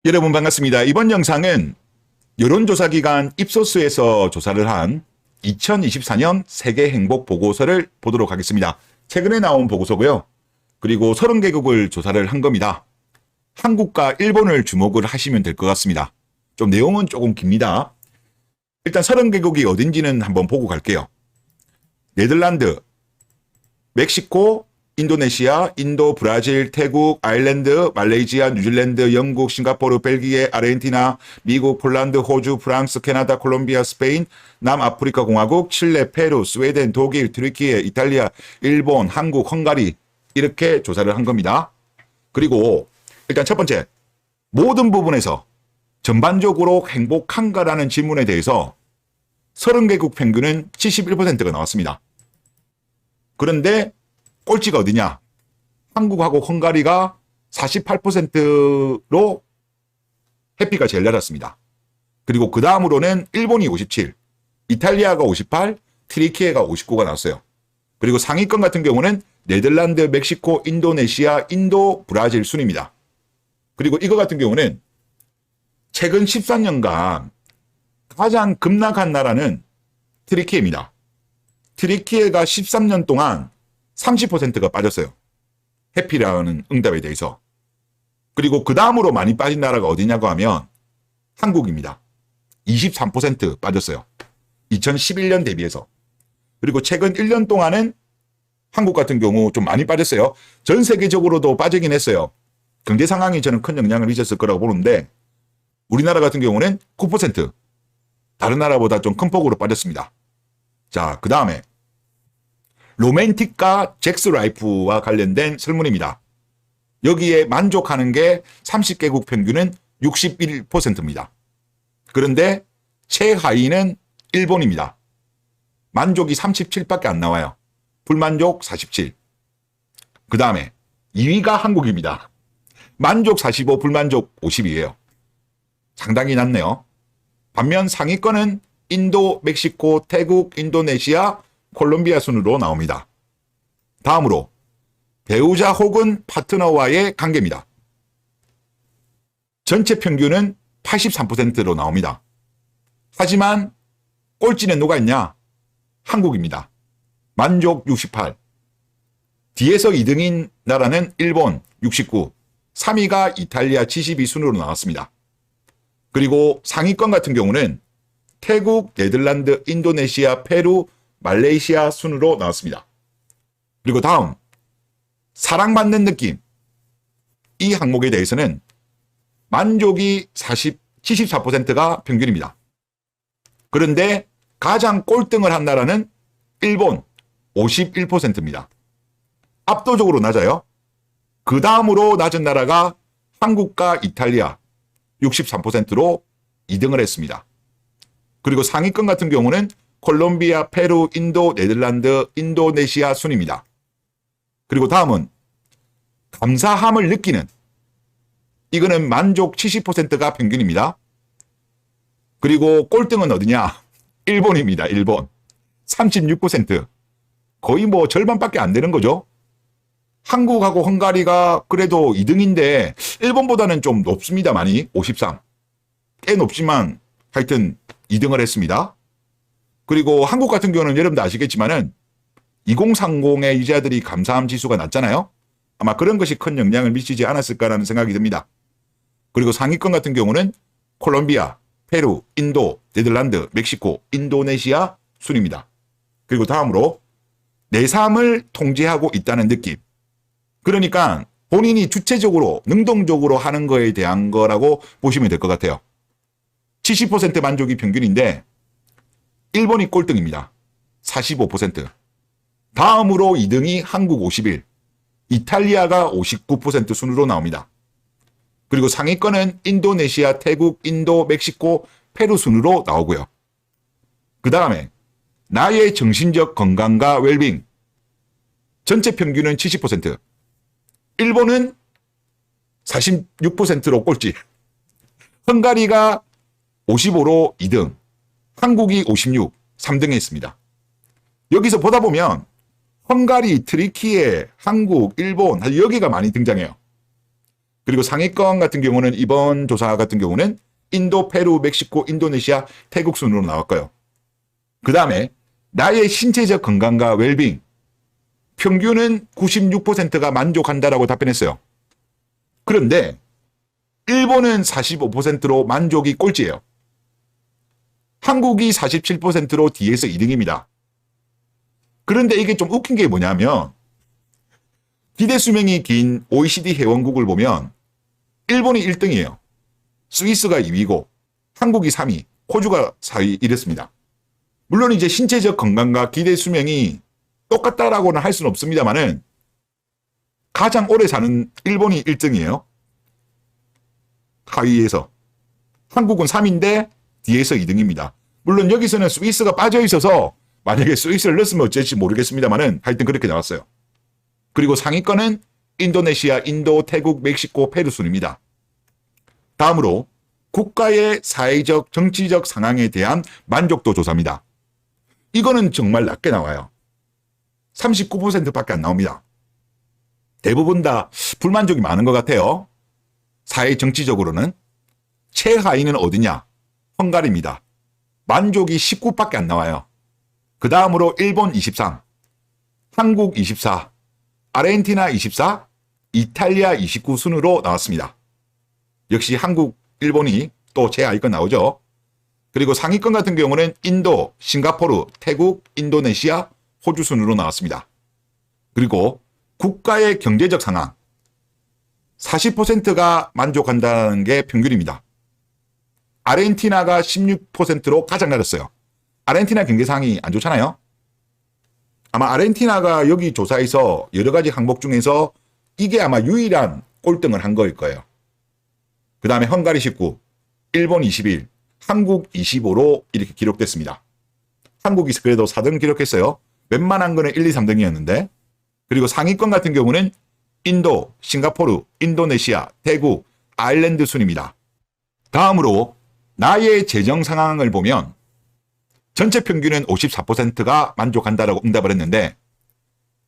여러분 반갑습니다. 이번 영상은 여론조사기관 입소스에서 조사를 한 2024년 세계 행복 보고서를 보도록 하겠습니다. 최근에 나온 보고서고요. 그리고 30개국을 조사를 한 겁니다. 한국과 일본을 주목을 하시면 될 것 같습니다. 좀 내용은 조금 깁니다. 일단 30개국이 어딘지는 한번 보고 갈게요. 네덜란드, 멕시코, 인도네시아, 인도, 브라질, 태국, 아일랜드, 말레이시아, 뉴질랜드, 영국, 싱가포르, 벨기에, 아르헨티나, 미국, 폴란드, 호주, 프랑스, 캐나다, 콜롬비아, 스페인, 남아프리카 공화국, 칠레, 페루, 스웨덴, 독일, 트리키에, 이탈리아, 일본, 한국, 헝가리 이렇게 조사를 한 겁니다. 그리고 일단 첫 번째, 모든 부분에서 전반적으로 행복한가라는 질문에 대해서 30개국 평균은 71%가 나왔습니다. 그런데 꼴찌가 어디냐? 한국하고 헝가리가 48%로 해피가 제일 낮았습니다. 그리고 그 다음으로는 일본이 57, 이탈리아가 58, 트리키에가 59가 나왔어요. 그리고 상위권 같은 경우는 네덜란드, 멕시코, 인도네시아, 인도, 브라질 순입니다. 그리고 이거 같은 경우는 최근 13년간 가장 급락한 나라는 트리키에입니다. 트리키에가 13년 동안 30%가 빠졌어요. 해피라는 응답에 대해서. 그리고 그 다음으로 많이 빠진 나라가 어디냐고 하면 한국입니다. 23% 빠졌어요. 2011년 대비해서. 그리고 최근 1년 동안은 한국 같은 경우 좀 많이 빠졌어요. 전 세계적으로도 빠지긴 했어요. 경제 상황이 저는 큰 영향을 미쳤을 거라고 보는데 우리나라 같은 경우는 9%, 다른 나라보다 좀 큰 폭으로 빠졌습니다. 자, 그 다음에 로맨틱과 잭스라이프와 관련된 설문입니다. 여기에 만족하는 게 30개국 평균은 61%입니다. 그런데 최하위는 일본입니다. 만족이 37밖에 안 나와요. 불만족 47. 그 다음에 2위가 한국입니다. 만족 45, 불만족 50이에요. 상당히 낮네요. 반면 상위권은 인도, 멕시코, 태국, 인도네시아, 콜롬비아 순으로 나옵니다. 다음으로 배우자 혹은 파트너와의 관계입니다. 전체 평균은 83%로 나옵니다. 하지만 꼴찌는 누가 있냐? 한국입니다. 만족 68. 뒤에서 2등인 나라는 일본 69, 3위가 이탈리아 72 순으로 나왔습니다. 그리고 상위권 같은 경우는 태국, 네덜란드, 인도네시아, 페루, 말레이시아 순으로 나왔습니다. 그리고 다음, 사랑받는 느낌. 이 항목에 대해서는 만족이 74%가 평균입니다. 그런데 가장 꼴등을 한 나라는 일본 51%입니다. 압도적으로 낮아요. 그 다음으로 낮은 나라가 한국과 이탈리아 63%로 2등을 했습니다. 그리고 상위권 같은 경우는 콜롬비아, 페루, 인도, 네덜란드, 인도네시아 순입니다. 그리고 다음은 감사함을 느끼는, 이거는 만족 70%가 평균입니다. 그리고 꼴등은 어디냐? 일본입니다. 일본 36%. 거의 뭐 절반밖에 안 되는 거죠. 한국하고 헝가리가 그래도 2등인데 일본보다는 좀 높습니다. 많이 53. 꽤 높지만 하여튼 2등을 했습니다. 그리고 한국 같은 경우는 여러분도 아시겠지만은 2030의 유저들이 감사함 지수가 낮잖아요. 아마 그런 것이 큰 영향을 미치지 않았을까라는 생각이 듭니다. 그리고 상위권 같은 경우는 콜롬비아, 페루, 인도, 네덜란드, 멕시코, 인도네시아 순입니다. 그리고 다음으로 내 삶을 통제하고 있다는 느낌. 그러니까 본인이 주체적으로 능동적으로 하는 거에 대한 거라고 보시면 될 것 같아요. 70% 만족이 평균인데 일본이 꼴등입니다. 45%. 다음으로 2등이 한국 51, 이탈리아가 59% 순으로 나옵니다. 그리고 상위권은 인도네시아, 태국, 인도, 멕시코, 페루 순으로 나오고요. 그 다음에 나의 정신적 건강과 웰빙. 전체 평균은 70%. 일본은 46%로 꼴찌. 헝가리가 55로 2등. 한국이 56, 3등에 있습니다. 여기서 보다 보면 헝가리, 트리키에, 한국, 일본 여기가 많이 등장해요. 그리고 상위권 같은 경우는 이번 조사 같은 경우는 인도, 페루, 멕시코, 인도네시아, 태국 순으로 나왔고요. 그 다음에 나의 신체적 건강과 웰빙 평균은 96%가 만족한다라고 답변했어요. 그런데 일본은 45%로 만족이 꼴찌예요. 한국이 47%로 뒤에서 2등입니다. 그런데 이게 좀 웃긴 게 뭐냐면 기대 수명이 긴 OECD 회원국을 보면 일본이 1등이에요. 스위스가 2위고 한국이 3위, 호주가 4위 이랬습니다. 물론 이제 신체적 건강과 기대 수명이 똑같다라고는 할 수는 없습니다만은 가장 오래 사는 일본이 1등이에요. 하위에서. 한국은 3위인데 뒤에서 2등입니다. 물론 여기서는 스위스가 빠져 있어서 만약에 스위스를 넣었으면 어쩔지 모르겠습니다만은 하여튼 그렇게 나왔어요. 그리고 상위권은 인도네시아, 인도, 태국, 멕시코, 페루 순입니다. 다음으로 국가의 사회적, 정치적 상황에 대한 만족도 조사입니다. 이거는 정말 낮게 나와요. 39%밖에 안 나옵니다. 대부분 다 불만족이 많은 것 같아요. 사회 정치적으로는. 최하위는 어디냐? 헝가리입니다. 만족이 19밖에 안 나와요. 그 다음으로 일본 23, 한국 24, 아르헨티나 24, 이탈리아 29 순으로 나왔습니다. 역시 한국, 일본이 또 최하위권 나오죠. 그리고 상위권 같은 경우는 인도, 싱가포르, 태국, 인도네시아, 호주 순으로 나왔습니다. 그리고 국가의 경제적 상황 40%가 만족한다는 게 평균입니다. 아르헨티나가 16%로 가장 낮았어요. 아르헨티나 경제 상황이 안 좋잖아요. 아마 아르헨티나가 여기 조사에서 여러 가지 항목 중에서 이게 아마 유일한 꼴등을 한 거일 거예요. 그 다음에 헝가리 19, 일본 21, 한국 25로 이렇게 기록됐습니다. 한국이 그래도 4등 기록했어요. 웬만한 거는 1, 2, 3등이었는데. 그리고 상위권 같은 경우는 인도, 싱가포르, 인도네시아, 태국, 아일랜드 순입니다. 다음으로 나의 재정 상황을 보면 전체 평균은 54%가 만족한다라고 응답을 했는데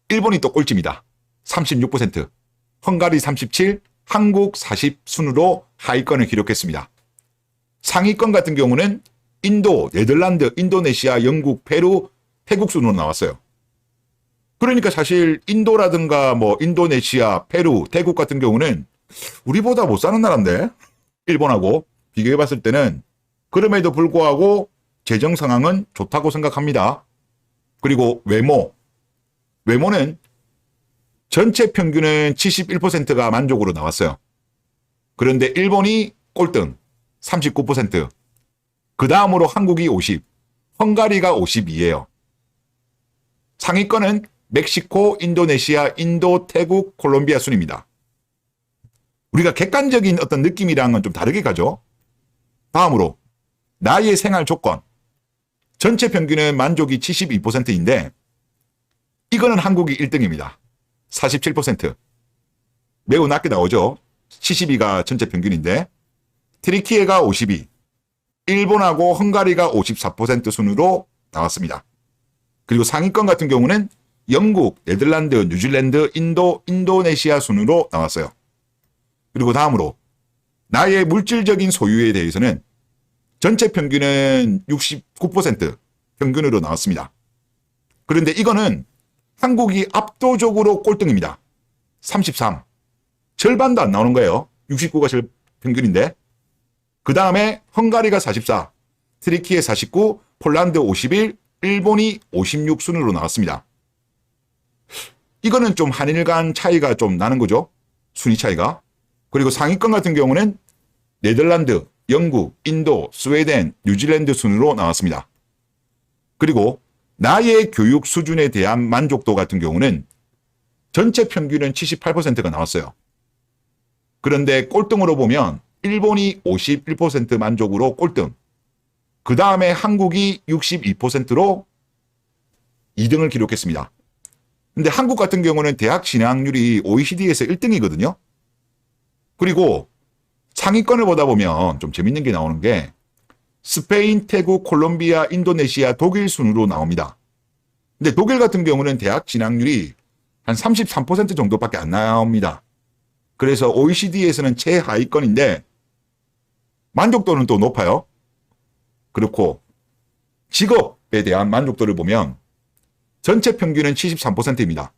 일본이 또 꼴찌입니다. 36%, 헝가리 37, 한국 40 순으로 하위권을 기록했습니다. 상위권 같은 경우는 인도, 네덜란드, 인도네시아, 영국, 페루, 태국 순으로 나왔어요. 그러니까 사실 인도라든가 뭐 인도네시아, 페루, 태국 같은 경우는 우리보다 못 사는 나라인데 일본하고 비교해 봤을 때는 그럼에도 불구하고 재정 상황은 좋다고 생각합니다. 그리고 외모는 전체 평균은 71%가 만족으로 나왔어요. 그런데 일본이 꼴등 39%, 그 다음으로 한국이 50, 헝가리가 52예요. 상위권은 멕시코, 인도네시아, 인도, 태국, 콜롬비아 순입니다. 우리가 객관적인 어떤 느낌이랑은 좀 다르게 가죠. 다음으로 나의 생활 조건 전체 평균은 만족이 72%인데 이거는 한국이 1등입니다. 47%. 매우 낮게 나오죠. 72가 전체 평균인데 트리키예가 52, 일본하고 헝가리가 54% 순으로 나왔습니다. 그리고 상위권 같은 경우는 영국, 네덜란드, 뉴질랜드, 인도, 인도네시아 순으로 나왔어요. 그리고 다음으로 나의 물질적인 소유에 대해서는 전체 평균은 69% 평균으로 나왔습니다. 그런데 이거는 한국이 압도적으로 꼴등입니다. 33. 절반도 안 나오는 거예요. 69가 평균인데. 그 다음에 헝가리가 44, 트리키예 49, 폴란드 51, 일본이 56 순으로 나왔습니다. 이거는 좀 한일 간 차이가 좀 나는 거죠. 순위 차이가. 그리고 상위권 같은 경우는 네덜란드, 영국, 인도, 스웨덴, 뉴질랜드 순으로 나왔습니다. 그리고 나의 교육 수준에 대한 만족도 같은 경우는 전체 평균은 78%가 나왔어요. 그런데 꼴등으로 보면 일본이 51% 만족으로 꼴등, 그 다음에 한국이 62%로 2등을 기록했습니다. 근데 한국 같은 경우는 대학 진학률이 OECD에서 1등이거든요. 그리고 상위권을 보다 보면 좀 재밌는 게 나오는 게 스페인, 태국, 콜롬비아, 인도네시아, 독일 순으로 나옵니다. 근데 독일 같은 경우는 대학 진학률이 한 33% 정도밖에 안 나옵니다. 그래서 OECD에서는 최하위권인데 만족도는 또 높아요. 그렇고 직업에 대한 만족도를 보면 전체 평균은 73%입니다.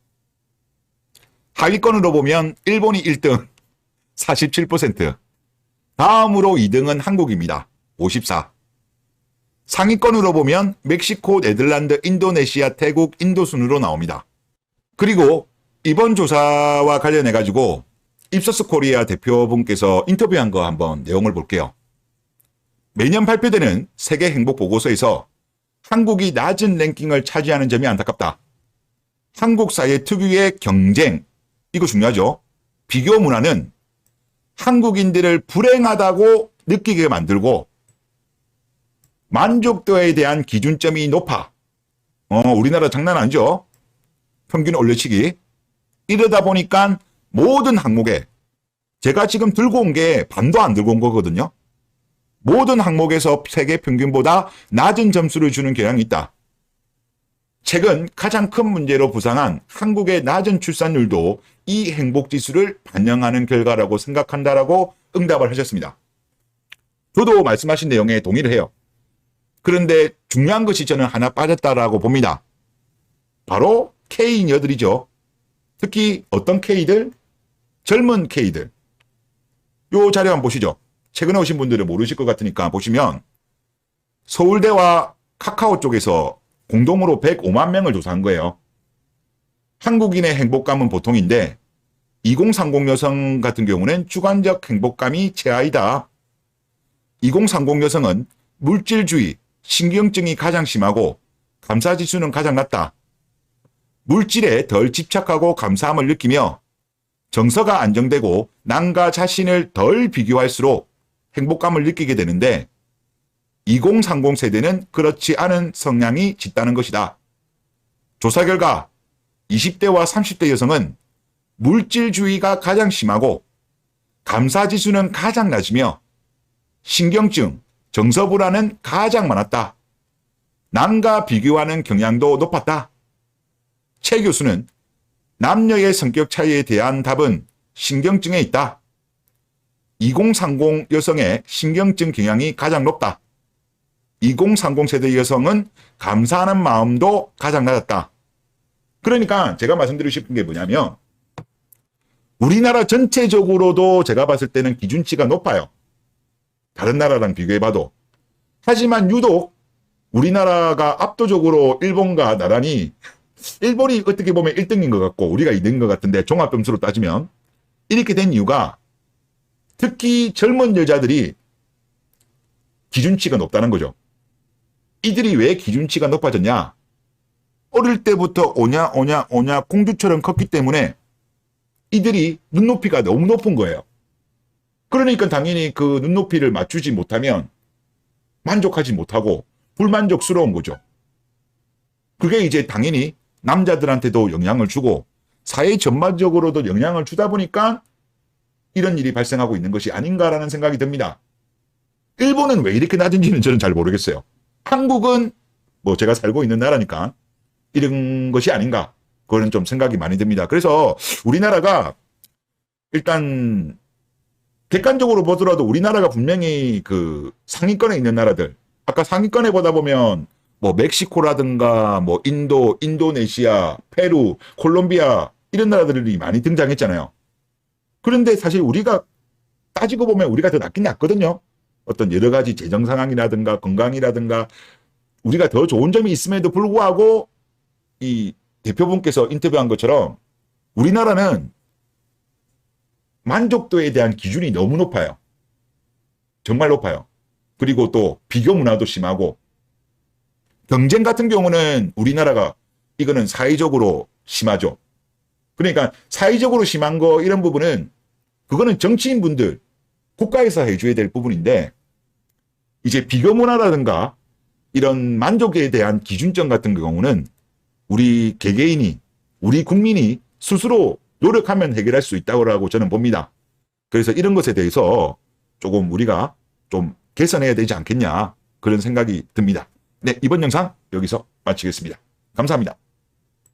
하위권으로 보면 일본이 1등 47%, 다음으로 2등은 한국입니다. 54. 상위권으로 보면 멕시코, 네덜란드, 인도네시아, 태국, 인도 순으로 나옵니다. 그리고 이번 조사와 관련해 가지고 입소스 코리아 대표분께서 인터뷰한 거 한번 내용을 볼게요. 매년 발표되는 세계 행복 보고서에서 한국이 낮은 랭킹을 차지하는 점이 안타깝다. 한국 사회 특유의 경쟁, 이거 중요하죠. 비교 문화는 한국인들을 불행하다고 느끼게 만들고 만족도에 대한 기준점이 높아. 우리나라 장난 아니죠. 평균 올려치기. 이러다 보니까 모든 항목에, 제가 지금 들고 온 게 반도 안 들고 온 거거든요. 모든 항목에서 세계 평균보다 낮은 점수를 주는 경향이 있다. 최근 가장 큰 문제로 부상한 한국의 낮은 출산율도 이 행복지수를 반영하는 결과라고 생각한다라고 응답을 하셨습니다. 저도 말씀하신 내용에 동의를 해요. 그런데 중요한 것이 저는 하나 빠졌다라고 봅니다. 바로 K녀들이죠. 특히 어떤 K들? 젊은 K들. 요 자료 한번 보시죠. 최근에 오신 분들은 모르실 것 같으니까 보시면 서울대와 카카오 쪽에서 공동으로 105만 명을 조사한 거예요. 한국인의 행복감은 보통인데 2030 여성 같은 경우는 주관적 행복감이 최하이다. 2030 여성은 물질주의, 신경증이 가장 심하고 감사지수는 가장 낮다. 물질에 덜 집착하고 감사함을 느끼며 정서가 안정되고 남과 자신을 덜 비교할수록 행복감을 느끼게 되는데 2030 세대는 그렇지 않은 성향이 짙다는 것이다. 조사 결과 20대와 30대 여성은 물질주의가 가장 심하고 감사지수는 가장 낮으며 신경증, 정서불안은 가장 많았다. 남과 비교하는 경향도 높았다. 최 교수는 남녀의 성격 차이에 대한 답은 신경증에 있다. 2030 여성의 신경증 경향이 가장 높다. 2030 세대 여성은 감사하는 마음도 가장 낮았다. 그러니까 제가 말씀드리고 싶은 게 뭐냐면 우리나라 전체적으로도 제가 봤을 때는 기준치가 높아요. 다른 나라랑 비교해봐도. 하지만 유독 우리나라가 압도적으로 일본과 나란히, 일본이 어떻게 보면 1등인 것 같고 우리가 2등인 것 같은데 종합점수로 따지면 이렇게 된 이유가 특히 젊은 여자들이 기준치가 높다는 거죠. 이들이 왜 기준치가 높아졌냐? 어릴 때부터 오냐 공주처럼 컸기 때문에 이들이 눈높이가 너무 높은 거예요. 그러니까 당연히 그 눈높이를 맞추지 못하면 만족하지 못하고 불만족스러운 거죠. 그게 이제 당연히 남자들한테도 영향을 주고 사회 전반적으로도 영향을 주다 보니까 이런 일이 발생하고 있는 것이 아닌가라는 생각이 듭니다. 일본은 왜 이렇게 낮은지는 저는 잘 모르겠어요. 한국은 뭐 제가 살고 있는 나라니까 이런 것이 아닌가, 그거는 좀 생각이 많이 듭니다. 그래서 우리나라가 일단 객관적으로 보더라도 우리나라가 분명히 그 상위권에 있는 나라들, 아까 상위권에 보다 보면 뭐 멕시코라든가 뭐 인도, 인도네시아, 페루, 콜롬비아 이런 나라들이 많이 등장했잖아요. 그런데 사실 우리가 따지고 보면 우리가 더 낫긴 낫거든요. 어떤 여러 가지 재정 상황이라든가 건강이라든가 우리가 더 좋은 점이 있음에도 불구하고 이 대표분께서 인터뷰한 것처럼 우리나라는 만족도에 대한 기준이 너무 높아요. 정말 높아요. 그리고 또 비교 문화도 심하고 경쟁 같은 경우는 우리나라가 이거는 사회적으로 심하죠. 그러니까 사회적으로 심한 거 이런 부분은 그거는 정치인분들 국가에서 해줘야 될 부분인데 이제 비교 문화라든가 이런 만족에 대한 기준점 같은 경우는 우리 개개인이 우리 국민이 스스로 노력하면 해결할 수 있다고 저는 봅니다. 그래서 이런 것에 대해서 조금 우리가 좀 개선해야 되지 않겠냐 그런 생각이 듭니다. 네, 이번 영상 여기서 마치겠습니다. 감사합니다.